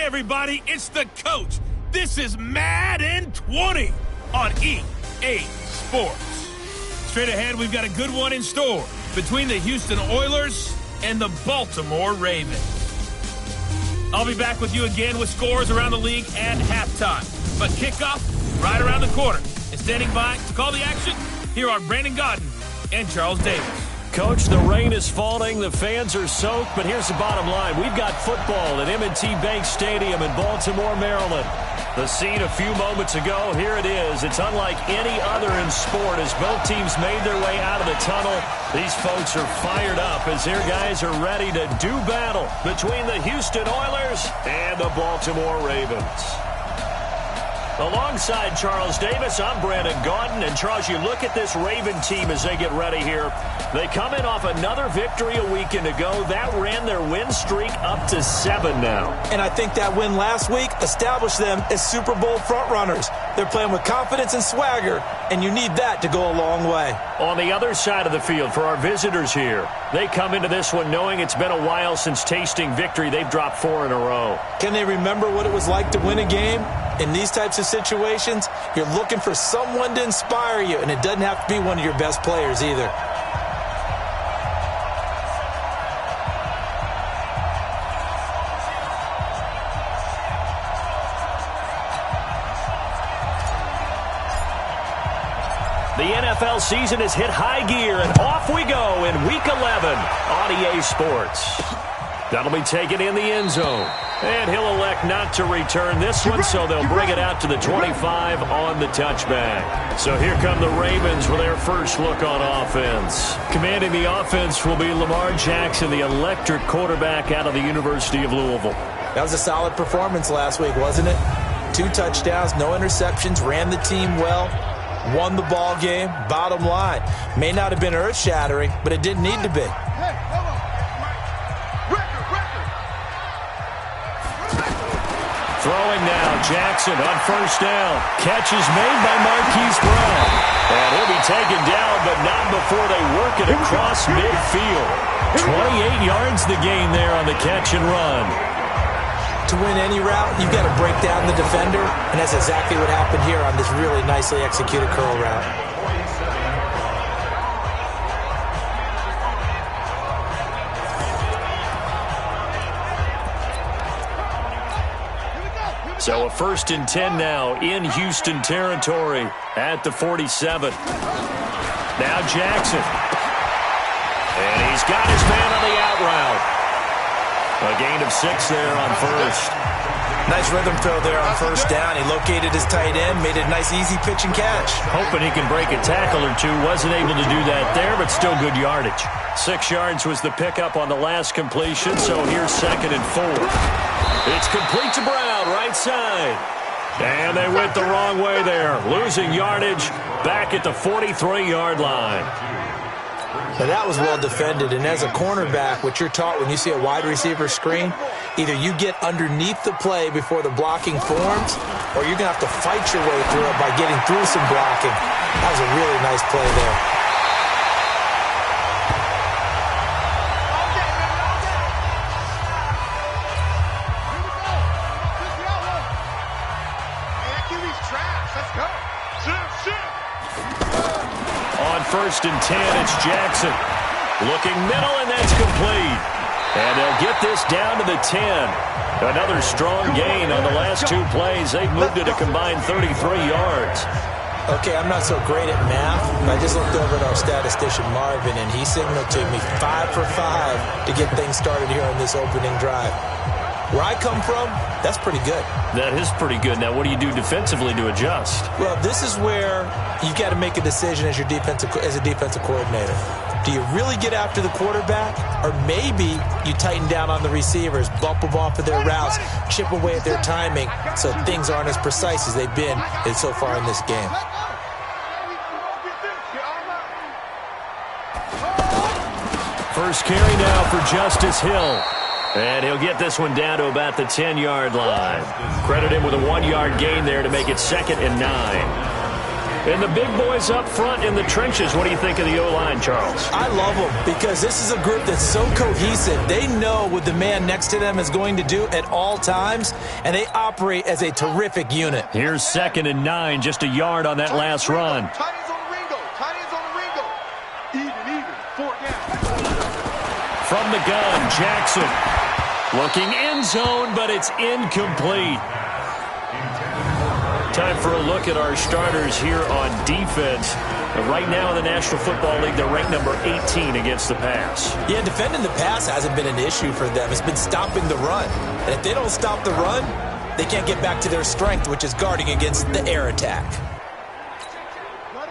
everybody, it's the coach. This is Madden 20 on EA Sports. Straight ahead, we've got a good one in store between the Houston Oilers and the Baltimore Ravens. I'll be back with you again with scores around the league at halftime. But kickoff right around the corner. And standing by to call the action, here are Brandon Godden and Charles Davis. Coach, the rain is falling, the fans are soaked, but here's the bottom line. We've got football at M&T Bank Stadium in Baltimore, Maryland. The scene a few moments ago, here it is. It's unlike any other in sport as both teams made their way out of the tunnel. These folks are fired up as their guys are ready to do battle between the Houston Oilers and the Baltimore Ravens. Alongside Charles Davis, I'm Brandon Gaudin. And Charles, you look at this Raven team as they get ready here. They come in off another victory a weekend ago. That ran their win streak up to 7 now. And I think that win last week established them as Super Bowl frontrunners. They're playing with confidence and swagger, and you need that to go a long way. On the other side of the field for our visitors here, they come into this one knowing it's been a while since tasting victory. They've dropped 4 in a row. Can they remember what it was like to win a game? In these types of situations, you're looking for someone to inspire you, and it doesn't have to be one of your best players either. The NFL season has hit high gear, and off we go in Week 11 on EA Sports. That'll be taken in the end zone. And he'll elect not to return this one, so they'll bring it out to the 25 on the touchback. So here come the Ravens with their first look on offense. Commanding the offense will be Lamar Jackson, the electric quarterback out of the University of Louisville. That was a solid performance last week, wasn't it? 2 touchdowns, no interceptions, ran the team well, won the ball game. Bottom line, may not have been earth-shattering, but it didn't need to be. Throwing now, Jackson on first down. Catch is made by Marquise Brown. And he'll be taken down, but not before they work it across midfield. 28 yards the gain there on the catch and run. To win any route, you've got to break down the defender, and that's exactly what happened here on this really nicely executed curl route. So a 1st and 10 now in Houston territory at the 47. Now Jackson. And he's got his man on the out route. A gain of 6 there on first. Nice rhythm throw there on first down. He located his tight end, made it a nice easy pitch and catch. Hoping he can break a tackle or two. Wasn't able to do that there, but still good yardage. 6 yards was the pickup on the last completion, so here's 2nd and 4. It's complete to Brown, right side. And they went the wrong way there. Losing yardage back at the 43-yard line. Now that was well defended, and as a cornerback, what you're taught when you see a wide receiver screen, either you get underneath the play before the blocking forms, or you're going to have to fight your way through it by getting through some blocking. That was a really nice play there. On 1st and 10, it's Jackson. Looking middle, and that's complete. And they'll get this down to the 10. Another strong gain on the last 2 plays. They've moved it a combined 33 yards. Okay, I'm not so great at math, but I just looked over at our statistician, Marvin, and he signaled to me 5 for 5 to get things started here on this opening drive. Where I come from, that's pretty good. That is pretty good. Now, what do you do defensively to adjust? Well, this is where you got to make a decision as a defensive coordinator. Do you really get after the quarterback, or maybe you tighten down on the receivers, bump them off of their routes, chip away at their timing, so things aren't as precise as they've been so far in this game? First carry now for Justice Hill. And he'll get this one down to about the 10-yard line. Credit him with a 1-yard gain there to make it 2nd and 9. And the big boys up front in the trenches, what do you think of the O-line, Charles? I love them because this is a group that's so cohesive. They know what the man next to them is going to do at all times, and they operate as a terrific unit. Here's 2nd and 9, just a yard on that last run. Tight ends on the Ringo. Tight ends on the Ringo. Even. 4th down. From the gun, Jackson. Looking end zone, but it's incomplete. Time for a look at our starters here on defense. Right now in the National Football League, they're ranked number 18 against the pass. Yeah, defending the pass hasn't been an issue for them. It's been stopping the run. And if they don't stop the run, they can't get back to their strength, which is guarding against the air attack.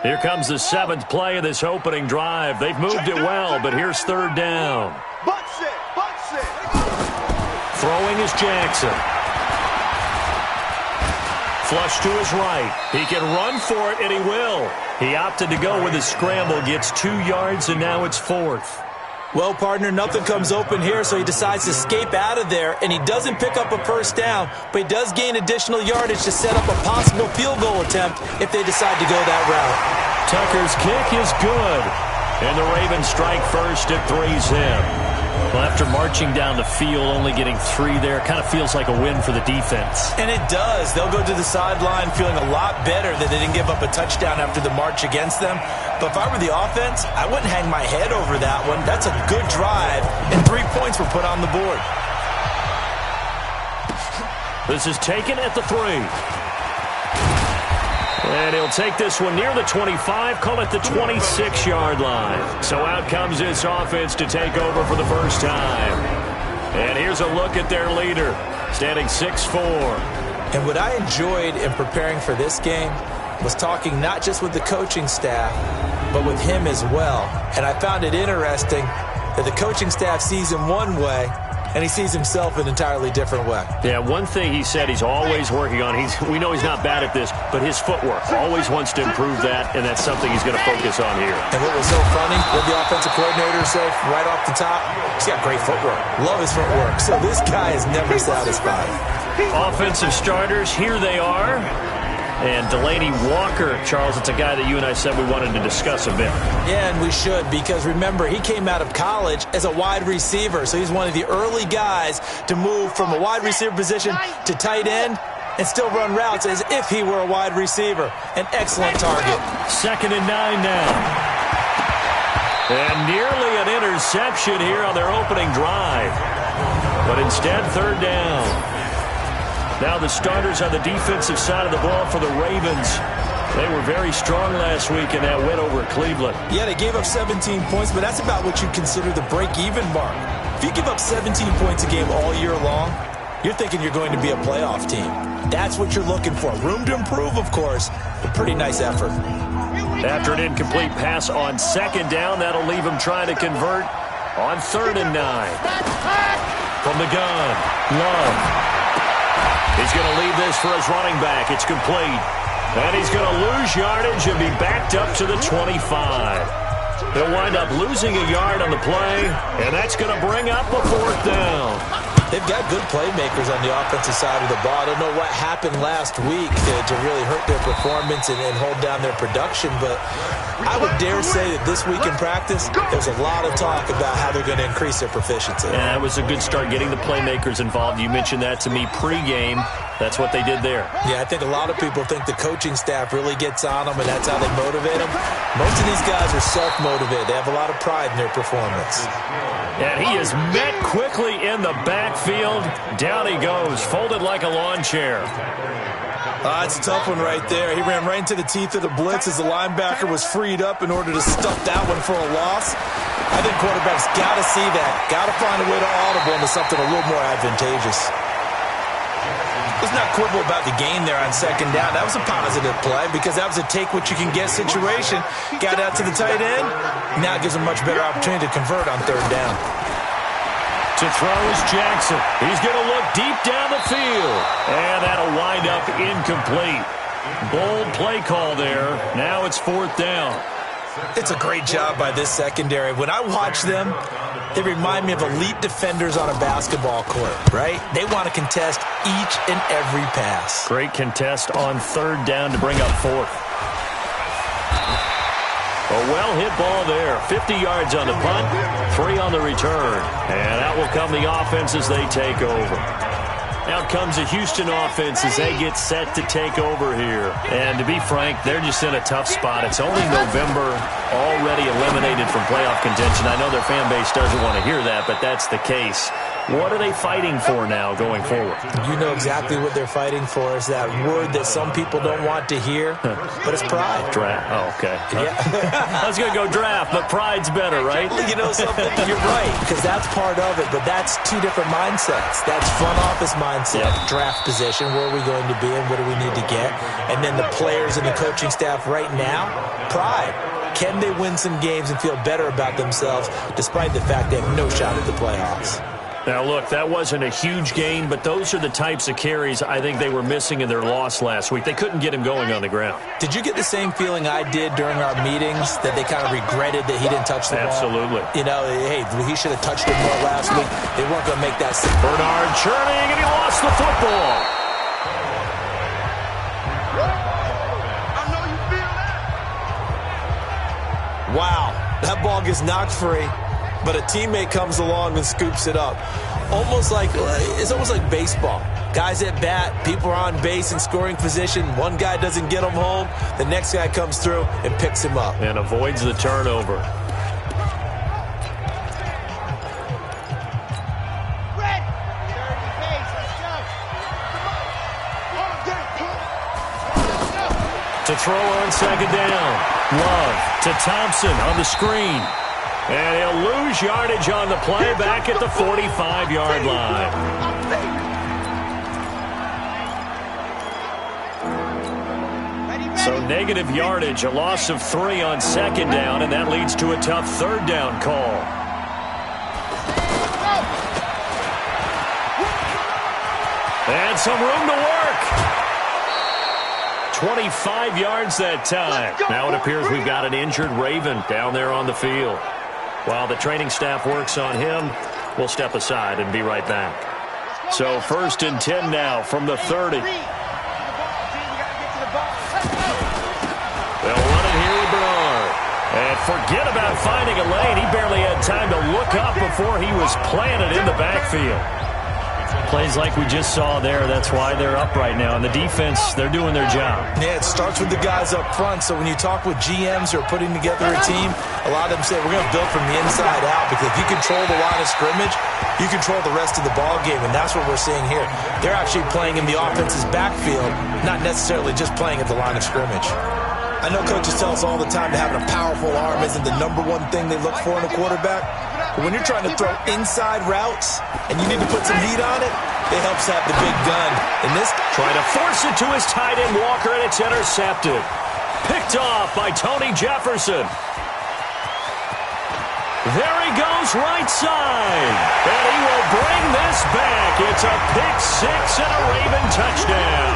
Here comes the 7th play of this opening drive. They've moved it well, but here's 3rd down. Butt set. Throwing is Jackson. Flush to his right. He can run for it, and he will. He opted to go with a scramble, gets 2 yards, and now it's 4th. Well, partner, nothing comes open here, so he decides to escape out of there, and he doesn't pick up a 1st down, but he does gain additional yardage to set up a possible field goal attempt if they decide to go that route. Tucker's kick is good, and the Ravens strike first at 3-zip. Well, after marching down the field, only getting 3 there, kind of feels like a win for the defense. And it does. They'll go to the sideline feeling a lot better that they didn't give up a touchdown after the march against them. But if I were the offense, I wouldn't hang my head over that one. That's a good drive, and 3 points were put on the board. This is taken at the 3. And he'll take this one near the 25, call it the 26-yard line. So out comes this offense to take over for the first time. And here's a look at their leader, standing 6'4". And what I enjoyed in preparing for this game was talking not just with the coaching staff, but with him as well. And I found it interesting that the coaching staff sees him one way, and he sees himself an entirely different way. Yeah, one thing he said he's always working on, we know he's not bad at this, but his footwork, always wants to improve that, and that's something he's going to focus on here. And what was so funny, what the offensive coordinator said right off the top, he's got great footwork. Love his footwork. So this guy is never satisfied. Offensive starters, here they are. And Delaney Walker, Charles, it's a guy that you and I said we wanted to discuss a bit. Yeah, and we should, because remember, he came out of college as a wide receiver, so he's one of the early guys to move from a wide receiver position to tight end and still run routes as if he were a wide receiver. An excellent target. 2nd and 9 now. And nearly an interception here on their opening drive. But instead, 3rd down. Now the starters on the defensive side of the ball for the Ravens. They were very strong last week in that win over Cleveland. Yeah, they gave up 17 points, but that's about what you consider the break-even mark. If you give up 17 points a game all year long, you're thinking you're going to be a playoff team. That's what you're looking for. Room to improve, of course, but pretty nice effort. After an incomplete pass on 2nd down, that'll leave him trying to convert on 3rd and 9. From the gun, Love. He's going to leave this for his running back. It's complete. And he's going to lose yardage and be backed up to the 25. He'll wind up losing a yard on the play, and that's going to bring up a 4th down. They've got good playmakers on the offensive side of the ball. I don't know what happened last week to really hurt their performance and hold down their production, but I would dare say that this week in practice, there's a lot of talk about how they're going to increase their proficiency. Yeah, that was a good start getting the playmakers involved. You mentioned that to me pregame. That's what they did there. Yeah, I think a lot of people think the coaching staff really gets on them, and that's how they motivate them. Most of these guys are self-motivated. They have a lot of pride in their performance. And he is met quickly in the backfield. Down he goes, folded like a lawn chair. That's a tough one right there. He ran right into the teeth of the blitz as the linebacker was freed up in order to stuff that one for a loss. I think quarterbacks got to see that. Got to find a way to audible into something a little more advantageous. Let's not quibble about the gain there on 2nd down. That was a positive play because that was a take-what-you-can-get situation. Got out to the tight end. Now it gives him a much better opportunity to convert on 3rd down. To throw is Jackson. He's going to look deep down the field. And that'll wind up incomplete. Bold play call there. Now it's 4th down. It's a great job by this secondary. When I watch them, they remind me of elite defenders on a basketball court, right? They want to contest each and every pass. Great contest on 3rd down to bring up 4th. A well-hit ball there. 50 yards on the punt, 3 on the return. And that will come the offense as they take over. Out comes the Houston offense as they get set to take over here. And to be frank, they're just in a tough spot. It's only November, already eliminated from playoff contention. I know their fan base doesn't want to hear that, but that's the case. What are they fighting for now going forward? You know exactly what they're fighting for. Is that word that some people don't want to hear, but it's pride. Draft. Oh, okay. Yeah. I was going to go draft, but pride's better, right? You know something? You're right, because that's part of it, but that's two different mindsets. That's front office mindset, draft position, where are we going to be and what do we need to get? And then the players and the coaching staff right now, pride. Can they win some games and feel better about themselves despite the fact they have no shot at the playoffs? Now, look, that wasn't a huge gain, but those are the types of carries I think they were missing in their loss last week. They couldn't get him going on the ground. Did you get the same feeling I did during our meetings, that they kind of regretted that he didn't touch the ball? Absolutely. You know, hey, he should have touched it more last week. They weren't going to make that. Bernard churning, and he lost the football. I know you feel that. Wow, that ball gets knocked free. But a teammate comes along and scoops it up. It's almost like baseball. Guys at bat, people are on base in scoring position. One guy doesn't get him home. The next guy comes through and picks him up. And avoids the turnover. To throw on second down. Love to Thompson on the screen. And he'll lose yardage on the play back at the 45-yard line. So negative yardage, a loss of 3 on second down, and that leads to a tough third down call. And some room to work. 25 yards that time. Now it appears we've got an injured Raven down there on the field. While the training staff works on him, we'll step aside and be right back. So 1st and 10 now from the 30. They'll run it here with Bernard. And forget about finding a lane. He barely had time to look up before he was planted in the backfield. Plays like we just saw there. That's why they're up right now. And the defense, they're doing their job. Yeah, it starts with the guys up front. So when you talk with GMs who are putting together a team, a lot of them say, we're going to build from the inside out, because if you control the line of scrimmage, you control the rest of the ball game, and that's what we're seeing here. They're actually playing in the offense's backfield, not necessarily just playing at the line of scrimmage. I know coaches tell us all the time that having a powerful arm isn't the number one thing they look for in a quarterback. But when you're trying to throw inside routes and you need to put some heat on it, it helps have the big gun. And this trying to force it to his tight end Walker, and it's intercepted. Picked off by Tony Jefferson. There he goes right side. And he will bring this back. It's a pick 6 and a Raven touchdown.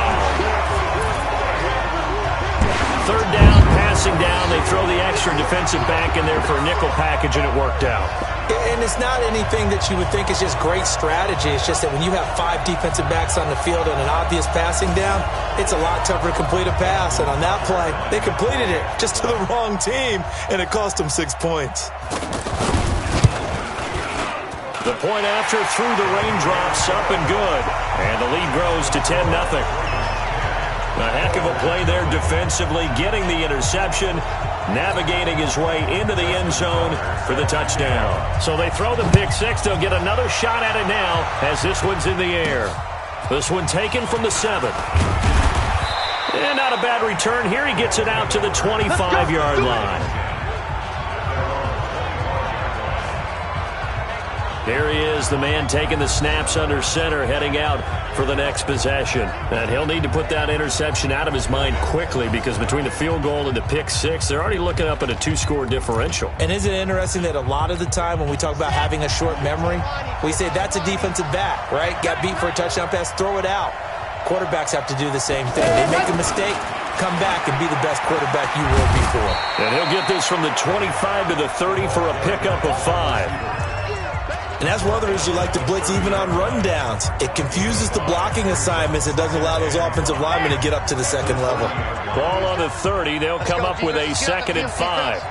3rd down, passing down. They throw the extra defensive back in there for a nickel package, and it worked out. And it's not anything that you would think is just great strategy. It's just that when you have 5 defensive backs on the field and an obvious passing down, it's a lot tougher to complete a pass. And on that play, they completed it just to the wrong team, and it cost them 6 points. The point after through the raindrops, up and good. And the lead grows to 10-0. A heck of a play there defensively, getting the interception, navigating his way into the end zone for the touchdown. So they throw the pick 6. They'll get another shot at it now as this one's in the air. This one taken from the 7. And not a bad return here. He gets it out to the 25-yard line. There he is, the man taking the snaps under center, heading out for the next possession. And he'll need to put that interception out of his mind quickly, because between the field goal and the pick 6, they're already looking up at a 2-score differential. And isn't it interesting that a lot of the time when we talk about having a short memory, we say that's a defensive back, right? Got beat for a touchdown pass, throw it out. Quarterbacks have to do the same thing. They make a mistake, come back and be the best quarterback you were before. And he'll get this from the 25 to the 30 for a pickup of 5. And that's one of the reasons you like to blitz even on rundowns. It confuses the blocking assignments. It doesn't allow those offensive linemen to get up to the second level. Ball on the 30. They'll come up with a 2nd and 5.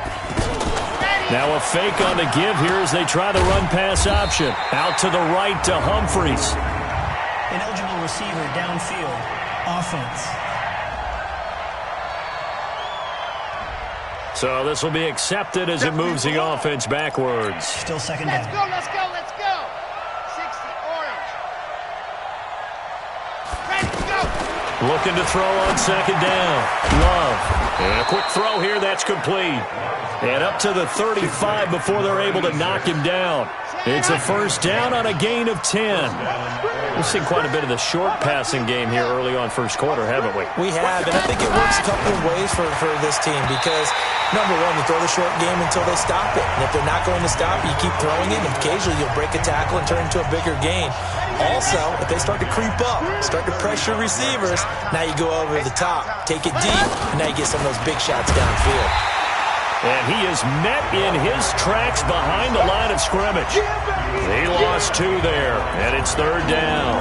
Now a fake on the give here as they try the run-pass option. Out to the right to Humphries. Ineligible receiver downfield. Offense. So this will be accepted as it moves the offense backwards. Still second down. Let's go, let's go, let's go. 60, orange. Ready to go. Looking to throw on second down. Love. And a quick throw here, that's complete. And up to the 35 before they're able to knock him down. It's a first down on a gain of 10. We've seen quite a bit of the short passing game here early on first quarter, haven't we? We have, and I think it works a couple of ways for this team because, number one, you throw the short game until they stop it. And if they're not going to stop it, you keep throwing it, and occasionally you'll break a tackle and turn it into a bigger gain. Also, if they start to creep up, start to pressure receivers, now you go over the top, take it deep, and now you get some of those big shots downfield. And he is met in his tracks behind the line of scrimmage. He lost 2 there, and it's third down.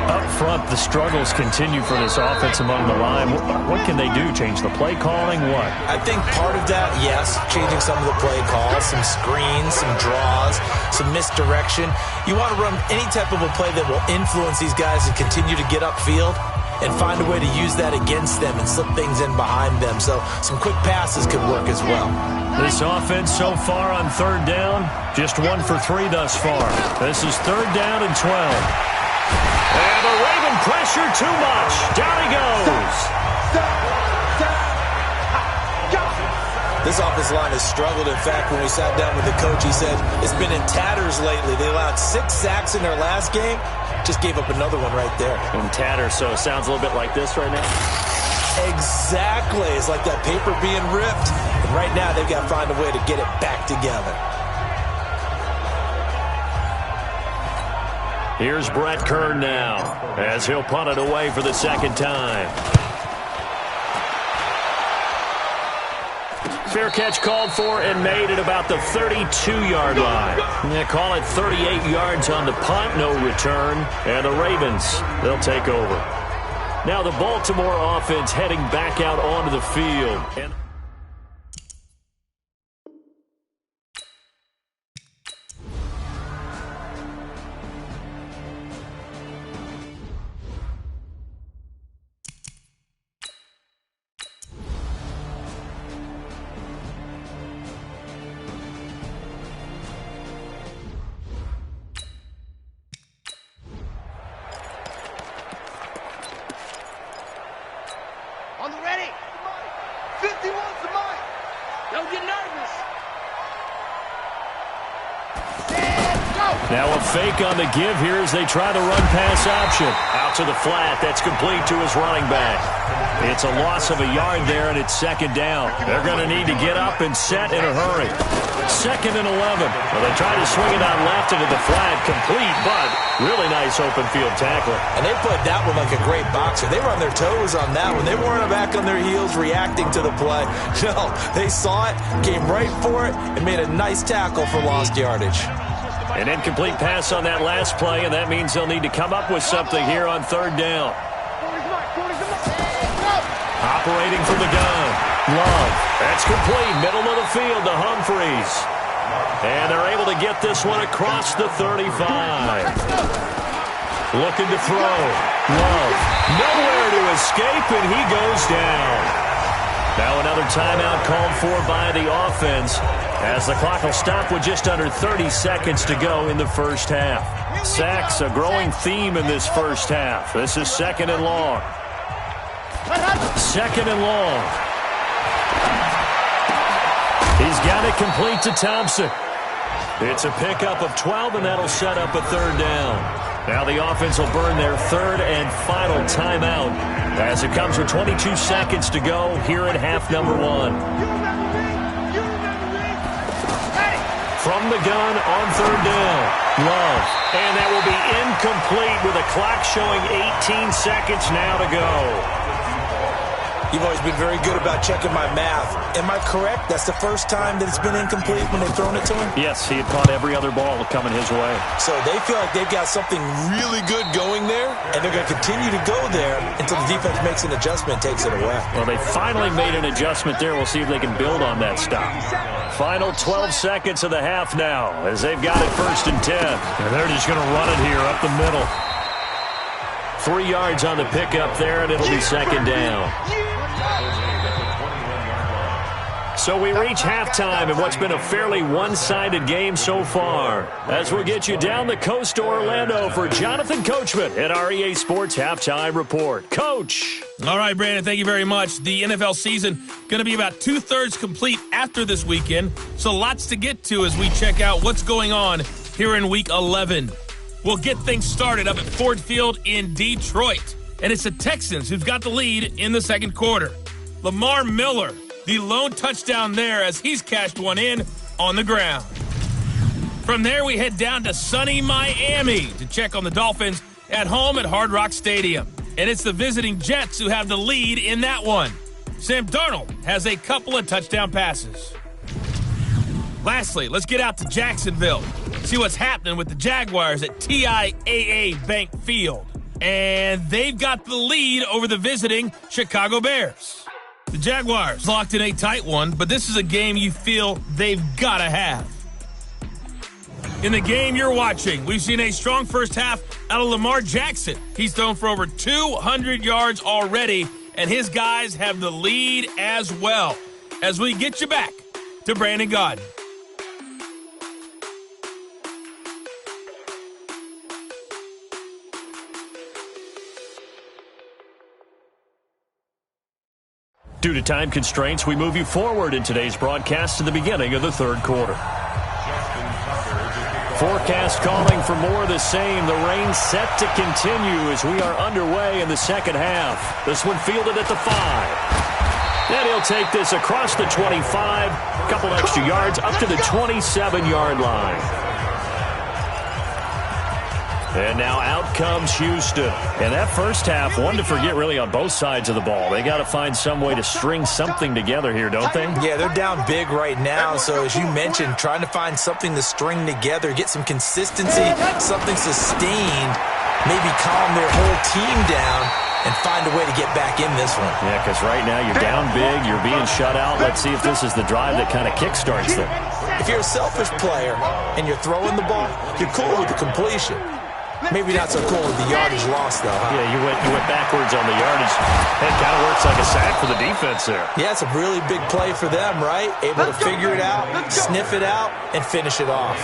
Up front, the struggles continue for this offense among the line. What can they do? Change the play calling? What? I think part of that, yes, changing some of the play calls, some screens, some draws, some misdirection. You want to run any type of a play that will influence these guys to continue to get upfield and find a way to use that against them and slip things in behind them. So some quick passes could work as well. This offense so far on third down, just 1 for 3 thus far. This is third down and 12. And the Raven pressure too much. Down he goes. This offensive line has struggled. In fact, when we sat down with the coach, he said it's been in tatters lately. They allowed 6 sacks in their last game. Just gave up another one right there. In tatters, so it sounds a little bit like this right now. Exactly. It's like that paper being ripped. And right now, they've got to find a way to get it back together. Here's Brett Kern now as he'll punt it away for the second time. Fair catch called for and made at about the 32-yard line. They call it 38 yards on the punt, no return. And the Ravens, they'll take over. Now the Baltimore offense heading back out onto the field. On the ready. 51's the mic. Don't get nervous. Now a fake on the give here as they try the run-pass option. Out to the flat. That's complete to his running back. It's a loss of a yard there, and it's second down. They're going to need to get up and set in a hurry. Second and 11. Well, they try to swing it out left into the flat. Complete, but really nice open field tackling. And they played that one like a great boxer. They were on their toes on that one. They weren't back on their heels reacting to the play. No, they saw it, came right for it, and made a nice tackle for lost yardage. An incomplete pass on that last play, and that means they'll need to come up with something here on third down. Operating from the gun. Love. That's complete. Middle of the field to Humphries. And they're able to get this one across the 35. Looking to throw. Love. Nowhere to escape, and he goes down. Now another timeout called for by the offense as the clock will stop with just under 30 seconds to go in the first half. Sacks, a growing theme in this first half. This is second and long. Second and long. He's got it complete to Thompson. It's a pickup of 12, and that'll set up a third down. Now the offense will burn their third and final timeout as it comes with 22 seconds to go here at half number 1. From the gun on third down. Love. And that will be incomplete with a clock showing 18 seconds now to go. You've always been very good about checking my math. Am I correct? That's the first time that it's been incomplete when they've thrown it to him? Yes, he had caught every other ball coming his way. So they feel like they've got something really good going there, and they're going to continue to go there until the defense makes an adjustment and takes it away. Well, they finally made an adjustment there. We'll see if they can build on that stop. Final 12 seconds of the half now as they've got it 1st and 10. And they're just going to run it here up the middle. 3 yards on the pickup there, and it'll be 2nd down. So we reach halftime in what's been a fairly one-sided game so far. As we'll get you down the coast to Orlando for Jonathan Coachman at our EA Sports Halftime Report. Coach. All right, Brandon, thank you very much. The NFL season going to be about 2/3 complete after this weekend, so lots to get to as we check out what's going on here in Week 11. We'll get things started up at Ford Field in Detroit, and it's the Texans who've got the lead in the second quarter. Lamar Miller, the lone touchdown there as he's cashed one in on the ground. From there, we head down to sunny Miami to check on the Dolphins at home at Hard Rock Stadium. And it's the visiting Jets who have the lead in that one. Sam Darnold has a couple of touchdown passes. Lastly, let's get out to Jacksonville. See what's happening with the Jaguars at TIAA Bank Field. And they've got the lead over the visiting Chicago Bears. The Jaguars locked in a tight one, but this is a game you feel they've got to have. In the game you're watching, we've seen a strong first half out of Lamar Jackson. He's thrown for over 200 yards already, and his guys have the lead as well. As we get you back to Brandon Gaudin. Due to time constraints, we move you forward in today's broadcast to the beginning of the third quarter. Forecast calling for more of the same. The rain set to continue as we are underway in the second half. This one fielded at the 5. And he'll take this across the 25, a couple extra yards up to the 27-yard line. And now out comes Houston. And that first half, one to forget really on both sides of the ball. They got to find some way to string something together here, don't they? Yeah, they're down big right now. So as you mentioned, trying to find something to string together, get some consistency, something sustained, maybe calm their whole team down and find a way to get back in this one. Yeah, because right now you're down big, you're being shut out. Let's see if this is the drive that kind of kickstarts them. If you're a selfish player and you're throwing the ball, you're cool with the completion. Maybe not so cool with the yardage loss, though, huh? Yeah, you went backwards on the yardage. It kind of works like a sack for the defense there. Yeah, it's a really big play for them, right? Able to figure it out, sniff it out, and finish it off.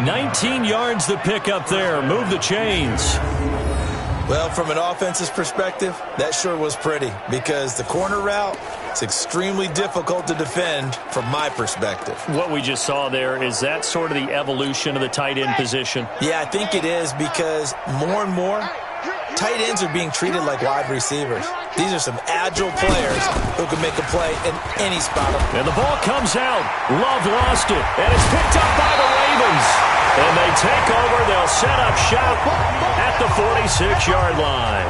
19 yards the pick up there. Move the chains. Well, from an offense's perspective, that sure was pretty because the corner route is extremely difficult to defend from my perspective. What we just saw there, is that sort of the evolution of the tight end position? Yeah, I think it is because more and more, tight ends are being treated like wide receivers. These are some agile players who can make a play in any spot. And the ball comes out. Love lost it, and it's picked up by the Ravens. And they take over. They'll set up shop at the 46-yard line.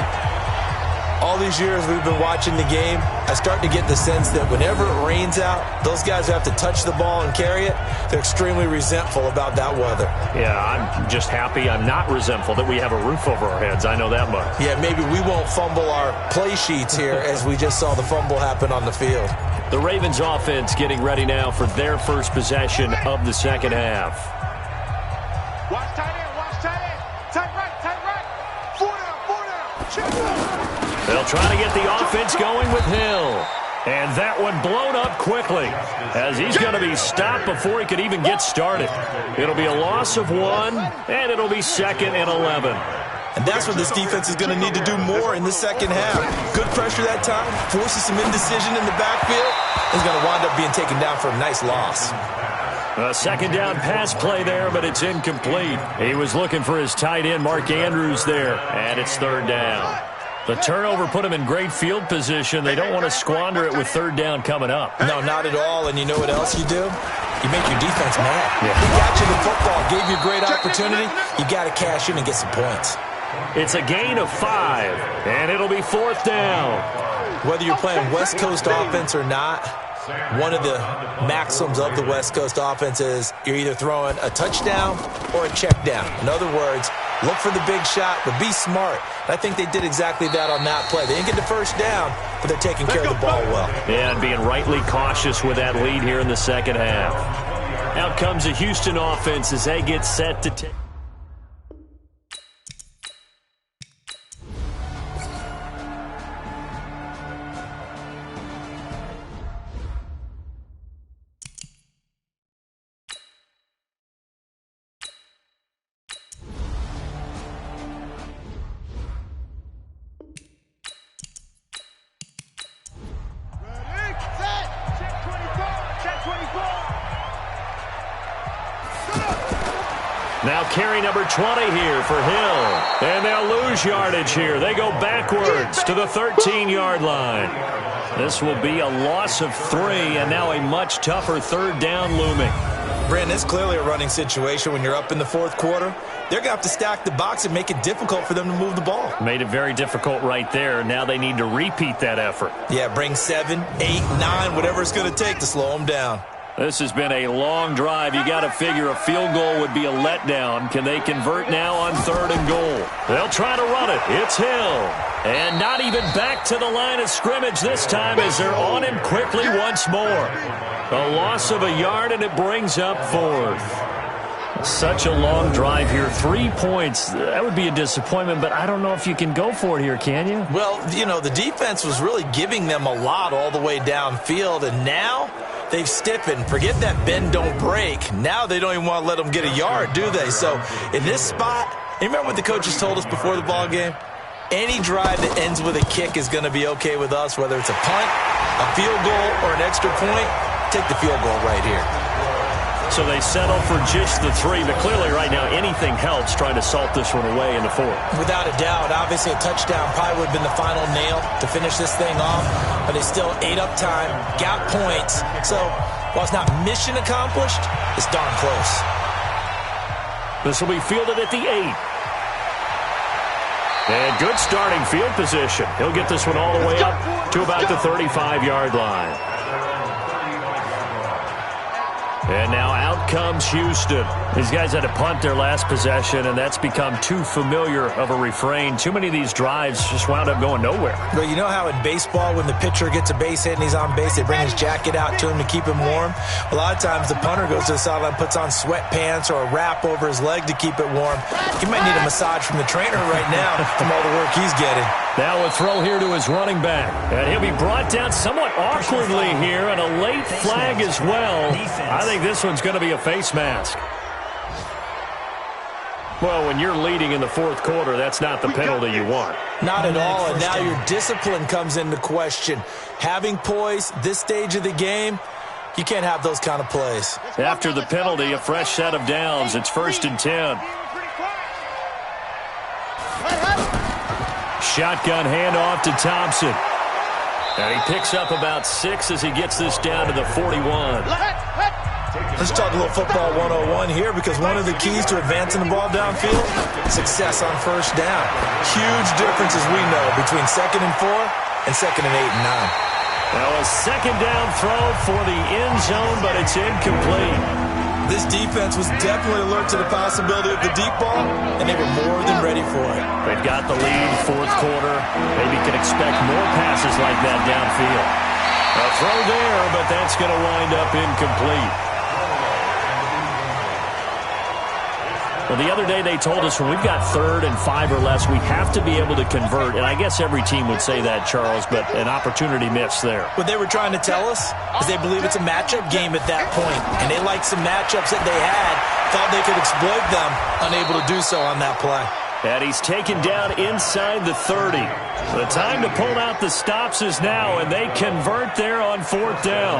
All these years we've been watching the game, I start to get the sense that whenever it rains out, those guys who have to touch the ball and carry it, they're extremely resentful about that weather. Yeah, I'm just happy I'm not resentful that we have a roof over our heads. I know that much. Yeah, maybe we won't fumble our play sheets here as we just saw the fumble happen on the field. The Ravens offense getting ready now for their first possession of the second half. Watch tight end, watch tight end. Tight right. 4 down. Check down. They'll try to get the offense going with Hill. And that one blown up quickly as he's going to be stopped before he could even get started. It'll be a loss of 1, and it'll be 2nd and 11. And that's what this defense is going to need to do more in the second half. Good pressure that time, forces some indecision in the backfield. He's going to wind up being taken down for a nice loss. A second down pass play there, but it's incomplete. He was looking for his tight end, Mark Andrews, there, and it's 3rd down. The turnover put him in great field position. They don't want to squander it with 3rd down coming up. No, not at all. And you know what else you do? You make your defense mad. Yeah. He got you the football, gave you a great opportunity. You got to cash in and get some points. It's a gain of 5, and it'll be 4th down. Whether you're playing West Coast offense or not, one of the maxims of the West Coast offense is you're either throwing a touchdown or a check down. In other words, look for the big shot, but be smart. And I think they did exactly that on that play. They didn't get the first down, but they're taking care of the ball well. Yeah, and being rightly cautious with that lead here in the second half. Out comes the Houston offense as they get set to take. Now carry number 20 here for Hill. And they'll lose yardage here. They go backwards to the 13-yard line. This will be a loss of 3, and now a much tougher third down looming. Brandon, it's clearly a running situation when you're up in the fourth quarter. They're going to have to stack the box and make it difficult for them to move the ball. Made it very difficult right there. Now they need to repeat that effort. Yeah, bring 7, 8, 9, whatever it's going to take to slow them down. This has been a long drive. You got to figure a field goal would be a letdown. Can they convert now on 3rd and goal? They'll try to run it. It's Hill. And not even back to the line of scrimmage this time as they're on him quickly once more. A loss of a yard, and it brings up 4th. Such a long drive here. 3 points. That would be a disappointment, but I don't know if you can go for it here, can you? Well, you know, the defense was really giving them a lot all the way downfield, and now they've stiffened. Forget that bend, don't break. Now they don't even want to let them get a yard, do they? So in this spot, you remember what the coaches told us before the ball game? Any drive that ends with a kick is going to be okay with us, whether it's a punt, a field goal, or an extra point. Take the field goal right here. So they settle for just the 3, but clearly right now anything helps trying to salt this one away in the 4th. Without a doubt, obviously a touchdown probably would have been the final nail to finish this thing off, but they still ate up time, got points. So while it's not mission accomplished, it's darn close. This will be fielded at the 8. And good starting field position. He'll get this one all the way up to about the 35-yard line. And now out comes Houston. These guys had to punt their last possession, and that's become too familiar of a refrain. Too many of these drives just wound up going nowhere. Well, you know how in baseball when the pitcher gets a base hit and he's on base, they bring his jacket out to him to keep him warm? A lot of times the punter goes to the sideline, puts on sweatpants or a wrap over his leg to keep it warm. He might need a massage from the trainer right now from all the work he's getting. Now a throw here to his running back. And he'll be brought down somewhat awkwardly here, and a late flag as well. I think this one's going to be a face mask. Well, when you're leading in the 4th quarter, that's not the penalty you want. Not at all, and now your discipline comes into question. Having poise this stage of the game, you can't have those kind of plays. After the penalty, a fresh set of downs. It's 1st and 10. Shotgun handoff to Thompson. And he picks up about 6 as he gets this down to the 41. Let's talk a little football 101 here, because one of the keys to advancing the ball downfield, success on 1st down. Huge difference, as we know, between 2nd and 4 and 2nd and 8 and 9. Now a 2nd down throw for the end zone, but it's incomplete. This defense was definitely alert to the possibility of the deep ball, and they were more than ready for it. They've got the lead, 4th quarter. Maybe can expect more passes like that downfield. A throw there, but that's going to wind up incomplete. Well, the other day they told us when we've got 3rd and 5 or less, we have to be able to convert. And I guess every team would say that, Charles, but an opportunity missed there. What they were trying to tell us is they believe it's a matchup game at that point. And they liked some matchups that they had, thought they could exploit them, unable to do so on that play. And he's taken down inside the 30. The time to pull out the stops is now, and they convert there on 4th down.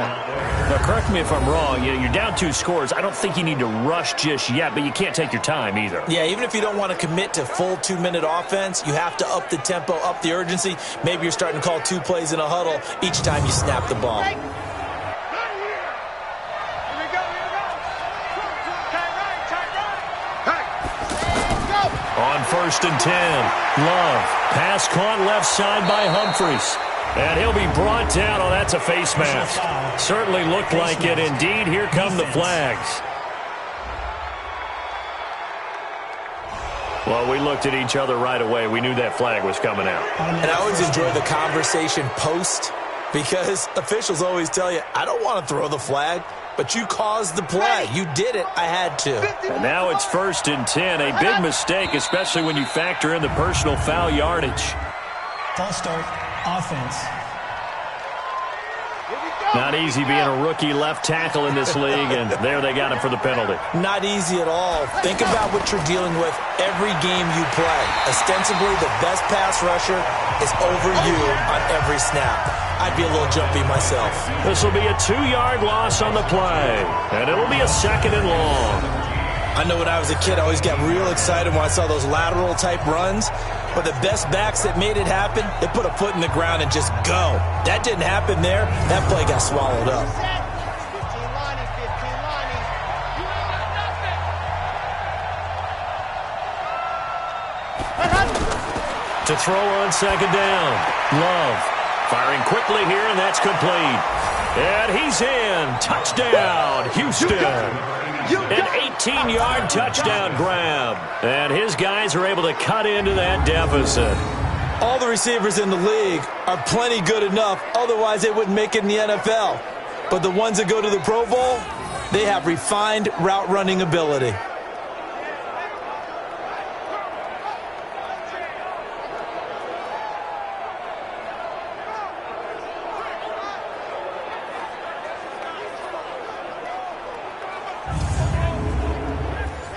Now, correct me if I'm wrong. You're down 2 scores. I don't think you need to rush just yet, but you can't take your time either. Yeah, even if you don't want to commit to full 2-minute offense, you have to up the tempo, up the urgency. Maybe you're starting to call 2 plays in a huddle each time you snap the ball. On 1st and 10, Love. Pass caught left side by Humphries. And he'll be brought down. Oh, that's a face mask. Certainly looked like it. Indeed, here come the flags. Well, we looked at each other right away. We knew that flag was coming out. And I always enjoy the conversation post because officials always tell you, I don't want to throw the flag, but you caused the play. You did it. I had to. And now it's 1st and 10. A big mistake, especially when you factor in the personal foul yardage. False start, offense. Not easy being a rookie left tackle in this league, and there they got him for the penalty. Not easy at all. Think about what you're dealing with every game you play. Ostensibly, the best pass rusher is over you on every snap. I'd be a little jumpy myself. This will be a 2-yard loss on the play, and it'll be a 2nd and long. I know when I was a kid, I always got real excited when I saw those lateral-type runs. But the best backs that made it happen, they put a foot in the ground and just go. That didn't happen there. That play got swallowed up. To throw on 2nd down. Love firing quickly here, and that's complete. And he's in. Touchdown, Houston. An 18-yard touchdown grab. And his guys are able to cut into that deficit. All the receivers in the league are plenty good enough. Otherwise, they wouldn't make it in the NFL. But the ones that go to the Pro Bowl, they have refined route running ability.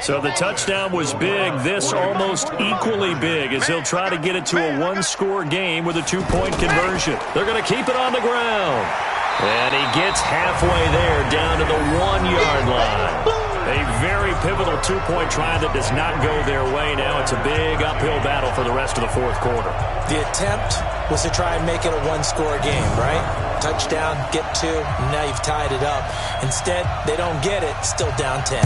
So the touchdown was big. This almost equally big as he'll try to get it to a 1-score game with a 2-point conversion. They're going to keep it on the ground. And he gets halfway there down to the 1-yard line. A very pivotal 2-point try that does not go their way. Now it's a big uphill battle for the rest of the 4th quarter. The attempt was to try and make it a 1-score game, right? Touchdown, get 2, now you've tied it up. Instead, they don't get it, still down 10.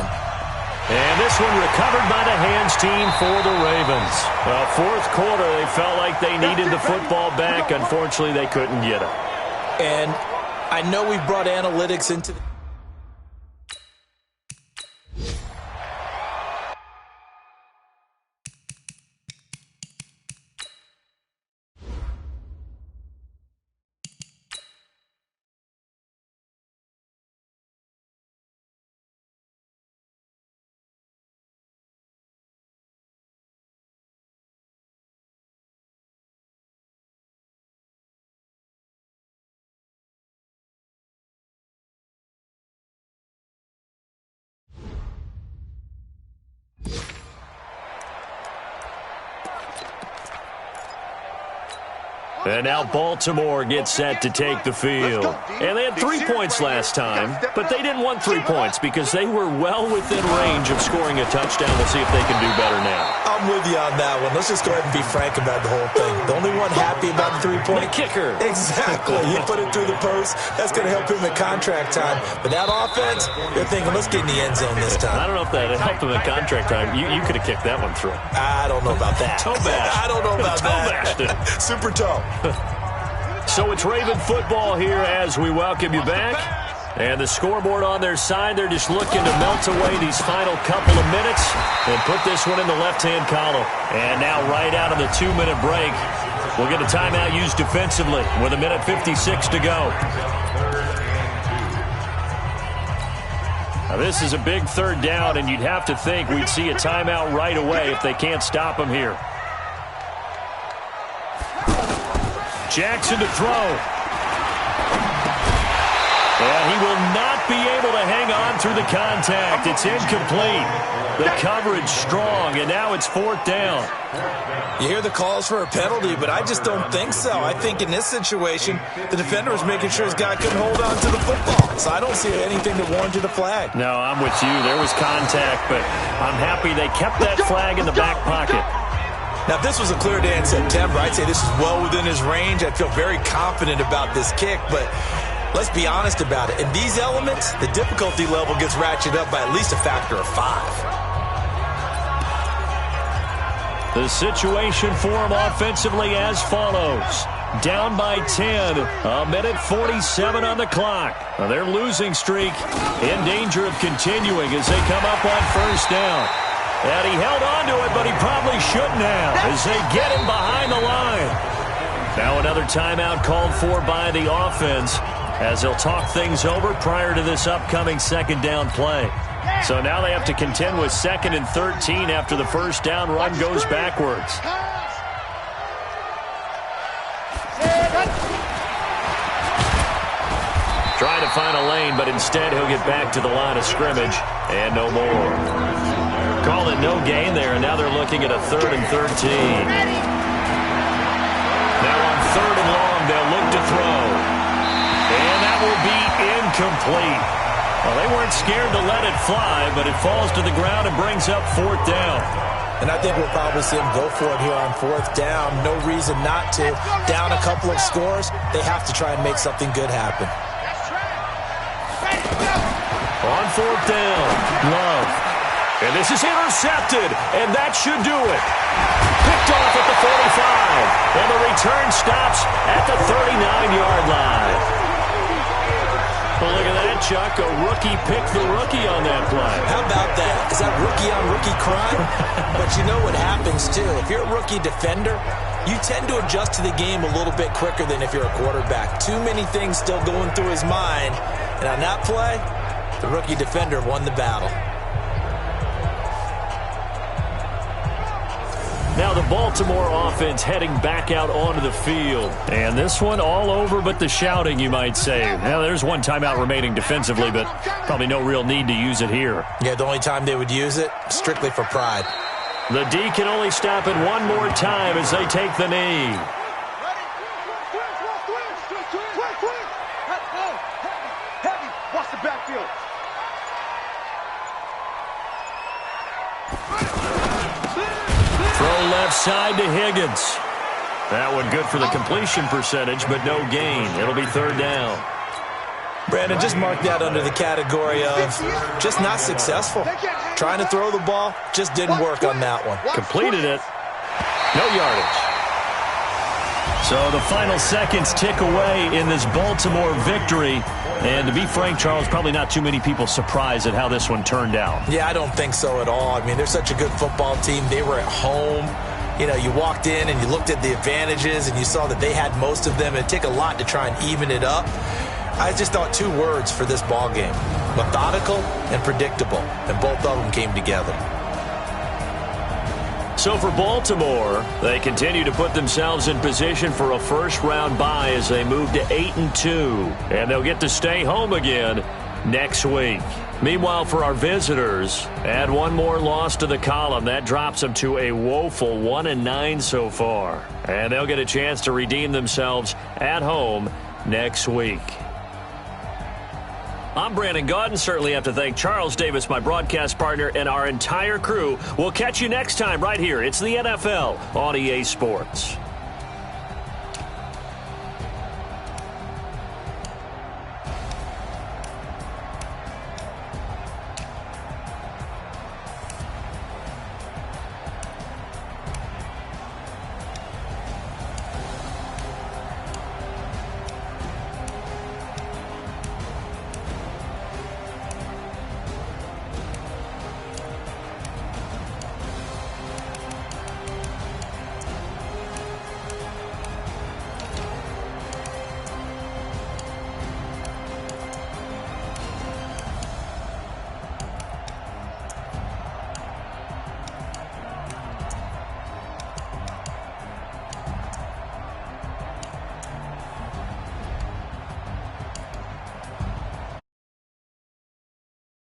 And this one recovered by the hands team for the Ravens. Well, 4th quarter, they felt like they needed the football back. Unfortunately, they couldn't get it. And I know we've brought analytics into And now Baltimore gets set to take the field. And they had 3 points last time, but they didn't want 3 points because they were well within range of scoring a touchdown. We'll see if they can do better now. I'm with you on that one. Let's just go ahead and be frank about the whole thing. The only one happy about the 3-point? The kicker. Exactly. You put it through the post. That's going to help him in contract time. But that offense, they're thinking, let's get in the end zone this time. I don't know if that helped him in contract time. You could have kicked that one through. I don't know about that. Toe bash. I don't know about that. Toe bashed it. Super toe. So it's Raven football here as we welcome you back. And the scoreboard on their side, they're just looking to melt away these final couple of minutes and put this one in the left-hand column. And now right out of the 2-minute break, we'll get a timeout used defensively with 1:56 to go. Now this is a big 3rd down, and you'd have to think we'd see a timeout right away if they can't stop them here. Jackson to throw. And he will not be able to hang on through the contact. It's incomplete. The coverage strong, and now it's 4th down. You hear the calls for a penalty, but I just don't think so. I think in this situation, the defender was making sure his guy couldn't hold on to the football. So I don't see anything that warranted a flag. No, I'm with you. There was contact, but I'm happy they kept that flag in the back pocket. Now, if this was a clear day in September, I'd say this is well within his range. I'd feel very confident about this kick, but let's be honest about it. In these elements, the difficulty level gets ratcheted up by at least a factor of 5. The situation for them offensively as follows. Down by 10, a minute 47 on the clock. Their losing streak in danger of continuing as they come up on first down. And he held on to it, but he probably shouldn't have as they get him behind the line. Now another timeout called for by the offense as they'll talk things over prior to this upcoming second down play. So now they have to contend with 2nd and 13 after the first down run goes backwards. Trying to find a lane, but instead he'll get back to the line of scrimmage and no more. Call it no gain there, and now they're looking at a 3rd and 13. Now on 3rd and long, they'll look to throw. And that will be incomplete. Well, they weren't scared to let it fly, but it falls to the ground and brings up 4th down. And I think we'll probably see him go for it here on 4th down. No reason not to. Down a couple of scores, they have to try and make something good happen. On 4th down, Love. And this is intercepted, and that should do it. Picked off at the 45, and the return stops at the 39-yard line. Well, look at that, Chuck. A rookie picked the rookie on that play. How about that? Is that rookie-on-rookie crime? But you know what happens, too. If you're a rookie defender, you tend to adjust to the game a little bit quicker than if you're a quarterback. Too many things still going through his mind. And on that play, the rookie defender won the battle. Now the Baltimore offense heading back out onto the field. And this one all over but the shouting, you might say. Now there's one timeout remaining defensively, but probably no real need to use it here. Yeah, the only time they would use it, strictly for pride. The D can only stop it one more time as they take the knee. Watch the backfield. Throw left side to Higgins. That one good for the completion percentage, but no gain. It'll be 3rd down. Brandon, just mark that under the category of just not successful. Trying to throw the ball, just didn't work on that one. Completed it. No yardage. So the final seconds tick away in this Baltimore victory. And to be frank, Charles, probably not too many people surprised at how this one turned out. Yeah, I don't think so at all. I mean, they're such a good football team. They were at home. You know, you walked in and you looked at the advantages and you saw that they had most of them. It'd take a lot to try and even it up. I just thought 2 words for this ball game: methodical and predictable. And both of them came together. So for Baltimore, they continue to put themselves in position for a first-round bye as they move to 8-2. And they'll get to stay home again next week. Meanwhile, for our visitors, add one more loss to the column. That drops them to a woeful 1-9 so far. And they'll get a chance to redeem themselves at home next week. I'm Brandon Gaudin. Certainly have to thank Charles Davis, my broadcast partner, and our entire crew. We'll catch you next time right here. It's the NFL on EA Sports.